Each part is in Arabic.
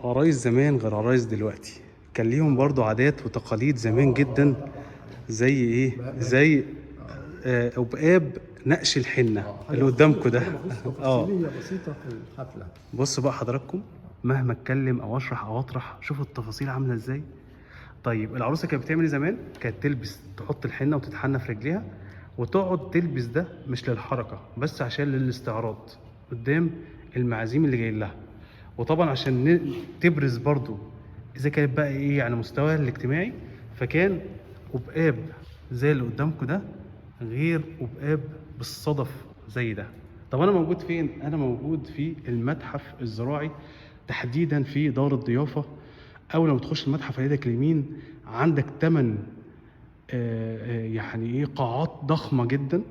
عرايس زمان غير عرايس دلوقتي. كان ليهم برضو عادات وتقاليد زمان جدا. زي ايه؟ زي أبقاب نقش الحنة حاجه اللي قدامكم ده. حاجه بسيطه اه، تفصيليه بسيطه في الحفله. بصوا بقى حضراتكم، مهما اتكلم او اشرح او اطرح، شوفوا التفاصيل عامله ازاي. طيب العروسه كانت بتعمل ايه زمان؟ كانت تلبس، تحط الحنه وتتحنى في رجليها، وتقعد تلبس ده مش للحركه بس، عشان للاستعراض قدام المعازيم اللي جايين لها. وطبعا عشان تبرز برضو اذا كانت بقى ايه يعني مستواها الاجتماعي. فكان قبقاب زي اللي قدامكم ده، غير قبقاب بالصدف زي ده. طب انا موجود فين؟ انا موجود في المتحف الزراعي، تحديدا في دار الضيافه. اول ما تخش المتحف على ايدك اليمين عندك 8 يعني ايه قاعات ضخمه جدا.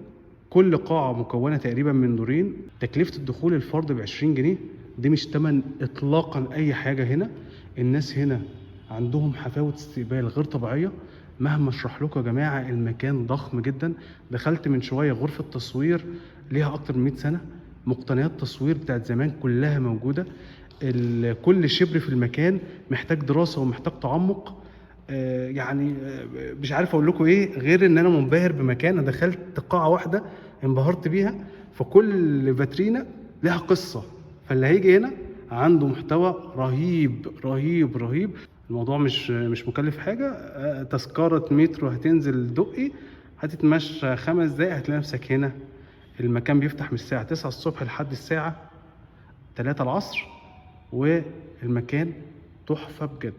كل قاعه مكونه تقريبا من دورين. تكلفه الدخول الفرد ب 20 جنيه. دي مش تمن اطلاقا اي حاجه هنا. الناس هنا عندهم حفاوه استقبال غير طبيعيه. مهما اشرح لكم يا جماعه، المكان ضخم جدا. دخلت من شويه غرفه تصوير ليها اكتر من 100 سنه. مقتنيات تصوير بتاعت زمان كلها موجوده. كل شبر في المكان محتاج دراسه ومحتاج تعمق. يعني مش عارف اقول لكم ايه غير ان انا منبهر بمكان. انا دخلت قاعه واحده انبهرت بيها، فكل فاترينا لها قصه. فاللي هيجي هنا عنده محتوى رهيب رهيب رهيب. الموضوع مش مكلف حاجه. تذكره مترو هتنزل دقي، هتتمشى 5 دقايق هتلاقي نفسك هنا. المكان بيفتح من الساعه 9 الصبح لحد الساعه 3 العصر، والمكان تحفه بجد.